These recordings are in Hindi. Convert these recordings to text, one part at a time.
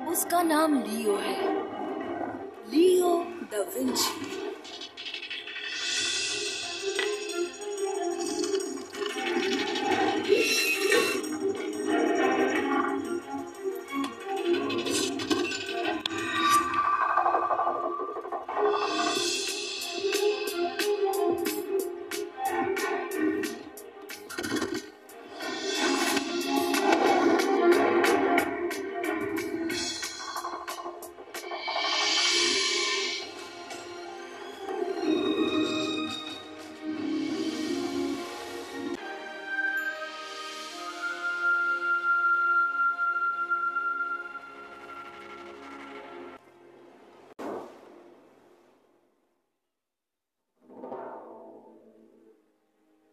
उसका नाम लियो है, लियो दा विंची।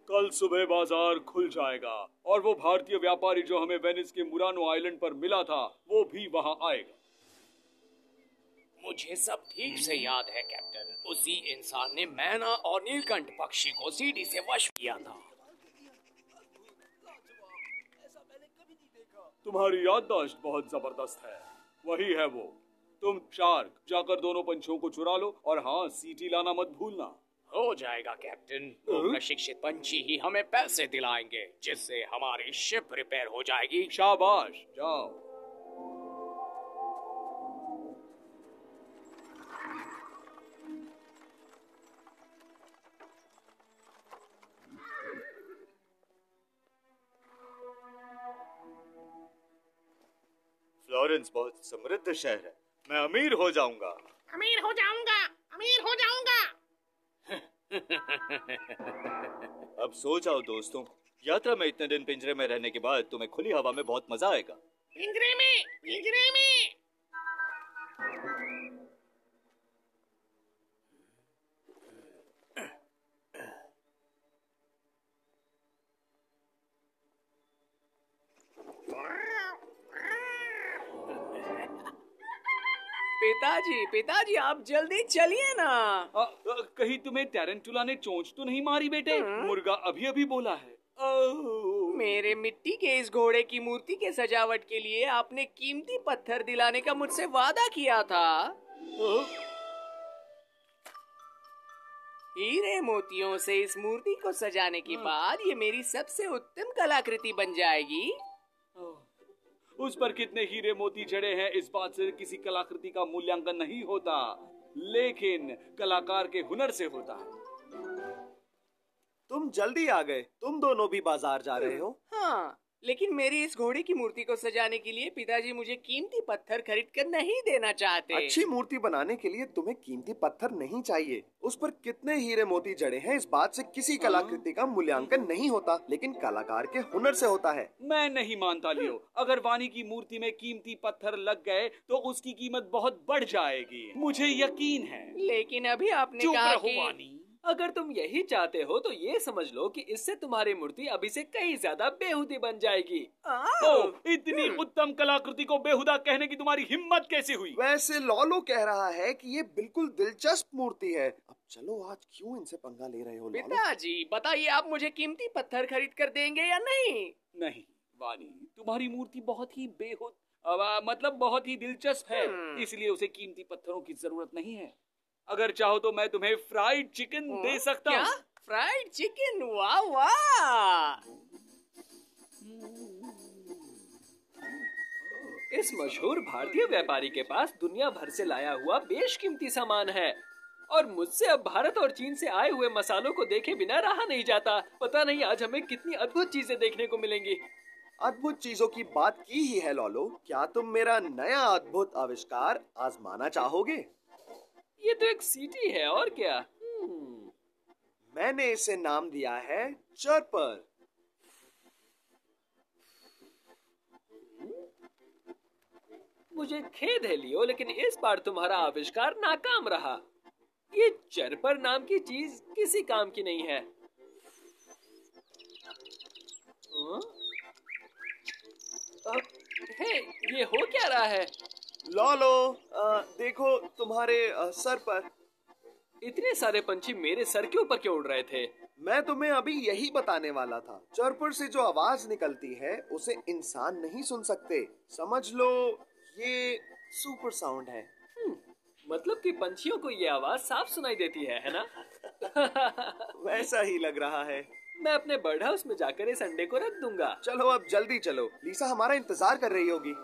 कल सुबह बाजार खुल जाएगा और वो भारतीय व्यापारी जो हमें वेनिस के मुरानो आइलैंड पर मिला था वो भी वहां आएगा। मुझे सब ठीक से याद है कैप्टन। उसी इंसान ने मैना और नीलकंठ पक्षी को सीढ़ी से वश किया था। तुम्हारी याददाश्त बहुत जबरदस्त है। वही है वो। तुम शार्क जाकर दोनों पंछियों को चुरा लो और हाँ, सीटी लाना मत भूलना। हो जाएगा कैप्टन। वो प्रशिक्षित पंछी ही हमें पैसे दिलाएंगे जिससे हमारी शिप रिपेयर हो जाएगी। शाबाश, जाओ। फ्लोरेंस बहुत समृद्ध शहर है। मैं अमीर हो जाऊंगा। अमीर हो जाऊंगा, अमीर हो जाऊंगा। अब सो जाओ दोस्तों। यात्रा में इतने दिन पिंजरे में रहने के बाद तुम्हें खुली हवा में बहुत मजा आएगा। पिंजरे में, पिंजरे में। पिताजी, पिताजी आप जल्दी चलिए ना। कहीं तुम्हें टैरेंटुला ने चोंच तो नहीं मारी बेटे? मुर्गा अभी अभी बोला है। मेरे मिट्टी के इस घोड़े की मूर्ति के सजावट के लिए आपने कीमती पत्थर दिलाने का मुझसे वादा किया था। हीरे मोतियों से इस मूर्ति को सजाने के बाद ये मेरी सबसे उत्तम कलाकृति बन जाएगी। उस पर कितने हीरे मोती जड़े हैं इस बात से किसी कलाकृति का मूल्यांकन नहीं होता, लेकिन कलाकार के हुनर से होता है। तुम जल्दी आ गए। तुम दोनों भी बाजार जा रहे हो? हाँ, लेकिन मेरी इस घोड़े की मूर्ति को सजाने के लिए पिताजी मुझे कीमती पत्थर खरीद कर नहीं देना चाहते। अच्छी मूर्ति बनाने के लिए तुम्हें कीमती पत्थर नहीं चाहिए। उस पर कितने हीरे मोती जड़े हैं इस बात से किसी कलाकृति का मूल्यांकन नहीं होता, लेकिन कलाकार के हुनर से होता है। मैं नहीं मानता लियो। अगर वानी की मूर्ति में कीमती पत्थर लग गए तो उसकी कीमत बहुत बढ़ जाएगी, मुझे यकीन है। लेकिन अभी आपने चुप कहा रहो कि... वानी। अगर तुम यही चाहते हो तो ये समझ लो कि इससे तुम्हारी मूर्ति अभी से कहीं ज्यादा बेहुदी बन जाएगी। इतनी उत्तम कलाकृति को बेहुदा कहने की तुम्हारी हिम्मत कैसे हुई? वैसे लॉलो कह रहा है कि ये बिल्कुल दिलचस्प मूर्ति है। अब चलो, आज क्यों इनसे पंगा ले रहे हो लॉलो? पिताजी बताइए, आप मुझे कीमती पत्थर खरीद कर देंगे या नहीं? नहीं वानी, तुम्हारी मूर्ति बहुत ही मतलब बहुत ही दिलचस्प है, इसलिए उसे कीमती पत्थरों की जरूरत नहीं है। अगर चाहो तो मैं तुम्हें फ्राइड चिकन दे सकता हूँ। क्या? Fried chicken? वाह वाह! इस मशहूर भारतीय व्यापारी के पास दुनिया भर से लाया हुआ बेशकीमती सामान है और मुझसे अब भारत और चीन से आए हुए मसालों को देखे बिना रहा नहीं जाता। पता नहीं आज हमें कितनी अद्भुत चीजें देखने को मिलेंगी। अद्भुत चीजों की बात की ही है लॉलो। क्या तुम मेरा नया अद्भुत आविष्कार आजमाना चाहोगे? ये तो एक सीटी है और क्या। मैंने इसे नाम दिया है चर्पर। मुझे खेद है लियो, लेकिन इस बार तुम्हारा आविष्कार नाकाम रहा। ये चर्पर नाम की चीज किसी काम की नहीं है। हे, ये हो क्या रहा है? लॉलो, देखो तुम्हारे सर पर। इतने सारे पंछी मेरे सर के ऊपर क्यों उड़ रहे थे? मैं तुम्हें अभी यही बताने वाला था। चर्पर से जो आवाज निकलती है उसे इंसान नहीं सुन सकते। समझ लो ये सुपर साउंड है। मतलब कि पंछियों को ये आवाज साफ सुनाई देती है ना? वैसा ही लग रहा है। मैं अपने बर्ड हाउस में जाकर इस अंडे को रख दूंगा। चलो अब जल्दी चलो, लीसा हमारा इंतजार कर रही होगी।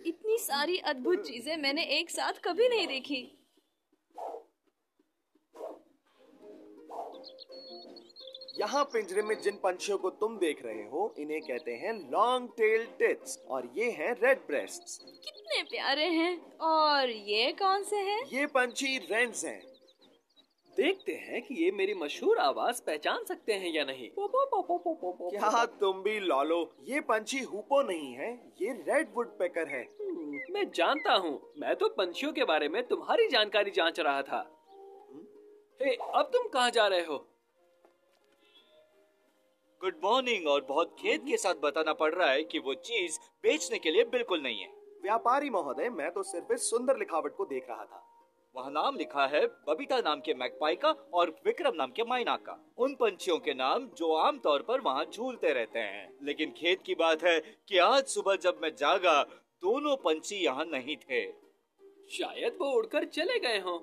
इतनी सारी अद्भुत चीजें मैंने एक साथ कभी नहीं देखी। यहाँ पिंजरे में जिन पंछियों को तुम देख रहे हो इन्हें कहते हैं लॉन्ग टेल टिट्स और ये हैं रेड ब्रेस्ट्स। कितने प्यारे हैं। और ये कौन से हैं? ये पंछी रेन्स हैं। देखते हैं कि ये मेरी मशहूर आवाज पहचान सकते हैं या नहीं। क्या तुम भी लॉलो? ये पंछी हुपो नहीं है, ये रेड वुडपेकर है। मैं जानता हूँ। मैं तो पंछियों के बारे में तुम्हारी जानकारी जांच रहा था। हे, अब तुम कहाँ जा रहे हो? Good morning. और बहुत खेद के साथ बताना पड़ रहा है कि वो चीज बेचने के लिए बिल्कुल नहीं है। व्यापारी महोदय, मैं तो सिर्फ इस सुंदर लिखावट को देख रहा था। वहाँ नाम लिखा है बबीता नाम के मैकपाई का और विक्रम नाम के माइना का, उन पंछियों के नाम जो आमतौर पर वहाँ झूलते रहते हैं। लेकिन खेद की बात है कि आज सुबह जब मैं जागा दोनों पंछी यहाँ नहीं थे। शायद वो उड़कर चले गए हों।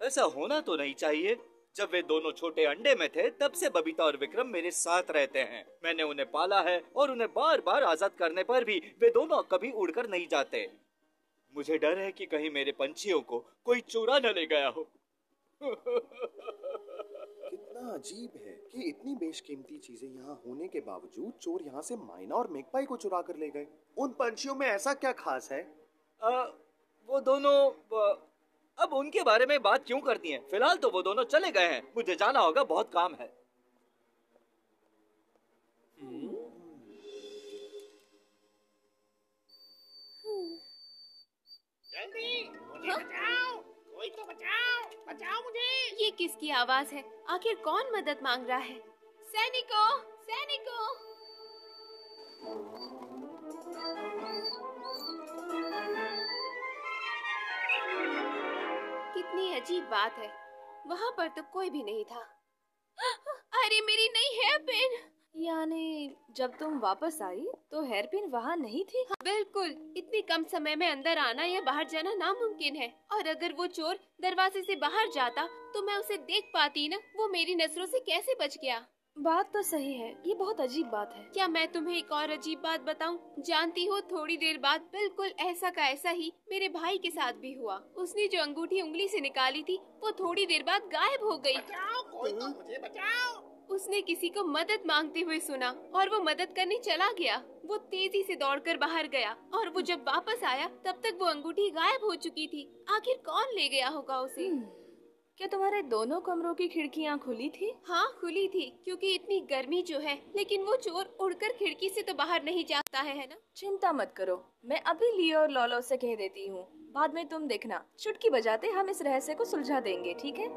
ऐसा होना तो नहीं चाहिए। जब वे दोनों छोटे अंडे में थे तब से बबीता और विक्रम मेरे साथ रहते हैं। मैंने उन्हें पाला है और उन्हें बार बार आजाद करने पर भी वे दोनों कभी उड़कर नहीं जाते। मुझे डर है कि कहीं मेरे पंछियों को कोई चुरा न ले गया हो। कितना अजीब है कि इतनी बेशकीमती चीजें यहाँ होने के बावजूद चोर यहाँ से माइना और मैकपाई को चुरा कर ले गए। उन पंछियों में ऐसा क्या खास है? वो दोनों अब उनके बारे में बात क्यों करती हैं? फिलहाल तो वो दोनों चले गए हैं। मुझे जाना होगा, बहुत काम है। जल्दी मुझे बचाओ, कोई तो बचाओ, बचाओ मुझे। ये किसकी आवाज है? आखिर कौन मदद मांग रहा है? सैनिकों, सैनिकों! कितनी अजीब बात है, वहाँ पर तो कोई भी नहीं था। अरे मेरी नई हेयर पिन! यानी जब तुम वापस आई तो हेयरपिन वहाँ नहीं थी? हाँ, बिल्कुल। इतनी कम समय में अंदर आना या बाहर जाना नामुमकिन है। और अगर वो चोर दरवाजे से बाहर जाता तो मैं उसे देख पाती ना। वो मेरी नजरों से कैसे बच गया? बात तो सही है, ये बहुत अजीब बात है। क्या मैं तुम्हें एक और अजीब बात बताऊं? जानती हो, थोड़ी देर बाद बिल्कुल ऐसा का ऐसा ही मेरे भाई के साथ भी हुआ। उसने जो अंगूठी उंगली से निकाली थी वो थोड़ी देर बाद गायब हो गई। बचाओ, कोई तो मुझे बचाओ। उसने किसी को मदद मांगते हुए सुना और वो मदद करने चला गया। वो तेजी से दौड़कर बाहर गया और वो जब वापस आया तब तक वो अंगूठी गायब हो चुकी थी। आखिर कौन ले गया होगा उसे? क्या तुम्हारे दोनों कमरों की खिड़कियाँ खुली थी? हाँ, खुली थी, क्योंकि इतनी गर्मी जो है। लेकिन वो चोर उड़कर खिड़की से तो बाहर नहीं जाता है ना? चिंता मत करो, मैं अभी लियो और लॉलो से कह देती हूँ। बाद में तुम देखना, चुटकी बजाते हम इस रहस्य को सुलझा देंगे, ठीक है?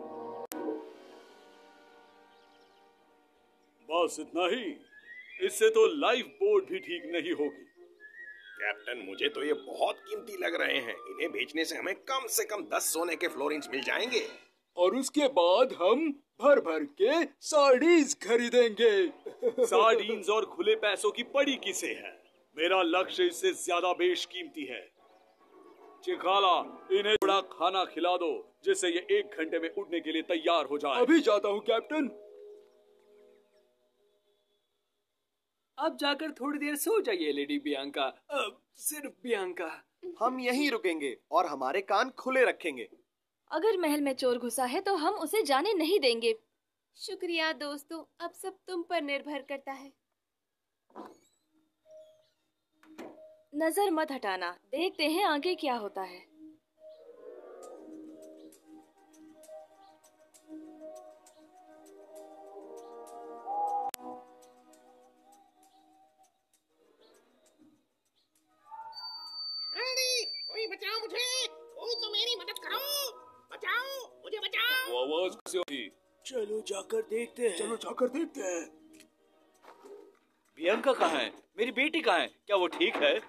बस इतना ही। इससे तो लाइफ बोट भी ठीक नहीं होगी। कैप्टन, मुझे तो ये बहुत कीमती लग रहे हैं। इन्हें बेचने से हमें कम से कम 10 सोने के फ्लोरिन्स मिल जाएंगे। और उसके बाद हम भर भर के सार्डीन्स खरीदेंगे। सार्डीन्स और खुले पैसों की पड़ी किसे है? मेरा लक्ष्य इससे ज्यादा बेशकीमती है। चिकाला, इन्हें थोड़ा खाना खिला दो जिससे ये 1 घंटे में उड़ने के लिए तैयार हो जाए। अभी जाता हूँ कैप्टन। अब जाकर थोड़ी देर सो जाइए लेडी बियांका। सिर्फ बियांका। हम यहीं रुकेंगे और हमारे कान खुले रखेंगे। अगर महल में चोर घुसा है तो हम उसे जाने नहीं देंगे। शुक्रिया दोस्तों, अब सब तुम पर निर्भर करता है। नजर मत हटाना, देखते हैं आगे क्या होता है। जल्दी, कोई बचाओ मुझे, कोई तो मेरी मदद करो। बचाओ, मुझे बचाओ। वो आवाज कैसे होगी? चलो जाकर देखते हैं। बियांका कहाँ है? मेरी बेटी कहाँ है? क्या वो ठीक है?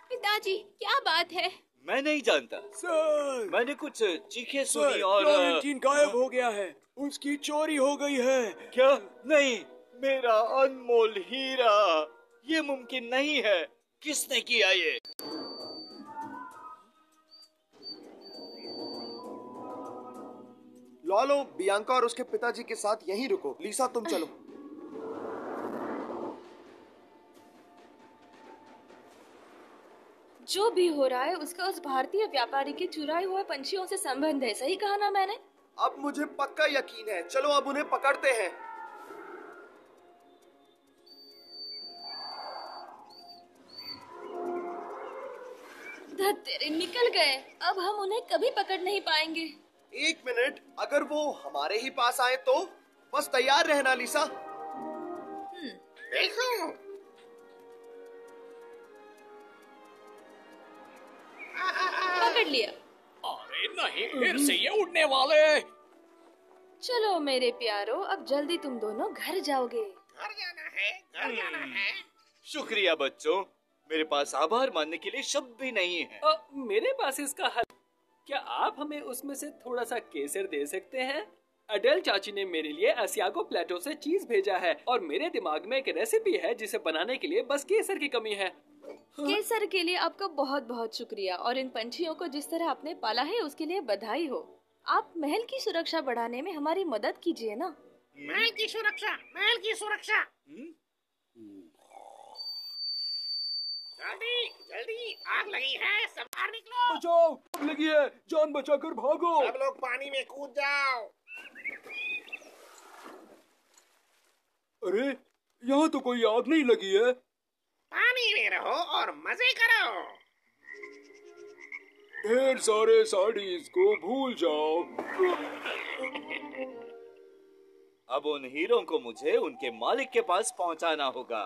पिताजी, क्या बात है? मैं नहीं जानता सर, मैंने कुछ चीखें सुनी और फ्लोरेंटीन गायब हो गया है। उसकी चोरी हो गई है। क्या? नहीं, मेरा अनमोल हीरा, ये मुमकिन नहीं है। किसने किया ये? लॉलो, बियांका और उसके पिताजी के साथ यहीं रुको। लिसा, तुम चलो। जो भी हो रहा है उसका उस भारतीय व्यापारी के चुराए हुए पंछियों से संबंध है। सही कहा ना मैंने? अब मुझे पक्का यकीन है। चलो अब उन्हें पकड़ते हैं। तेरे निकल गए। अब हम उन्हें कभी पकड़ नहीं पाएंगे। 1 मिनट, अगर वो हमारे ही पास आए तो? बस तैयार रहना लिसा। देखो, पकड़ लिया। अरे नहीं, फिर से ये उड़ने वाले। चलो मेरे प्यारो, अब जल्दी तुम दोनों घर जाओगे। घर जाना है, घर जाना है। शुक्रिया बच्चों, मेरे पास आभार मानने के लिए शब्द भी नहीं है। मेरे पास इसका हल। क्या आप हमें उसमें से थोड़ा सा केसर दे सकते हैं? अडेल चाची ने मेरे लिए एशियागो प्लेटो से चीज भेजा है और मेरे दिमाग में एक रेसिपी है जिसे बनाने के लिए बस केसर की कमी है। केसर के लिए आपका बहुत बहुत शुक्रिया, और इन पंछियों को जिस तरह आपने पाला है उसके लिए बधाई हो। आप महल की सुरक्षा बढ़ाने में हमारी मदद कीजिए ना। महल की सुरक्षा, महल की सुरक्षा। जल्दी जल्दी, आग लगी है, सब बाहर निकलो। बचाओ, आग लगी है, जान बचाकर भागो। सब लोग पानी में कूद जाओ। अरे, यहाँ तो कोई आग नहीं लगी है। पानी में रहो और मजे करो। ढेर सारे साड़ीज को भूल जाओ। अब उन हीरों को मुझे उनके मालिक के पास पहुंचाना होगा।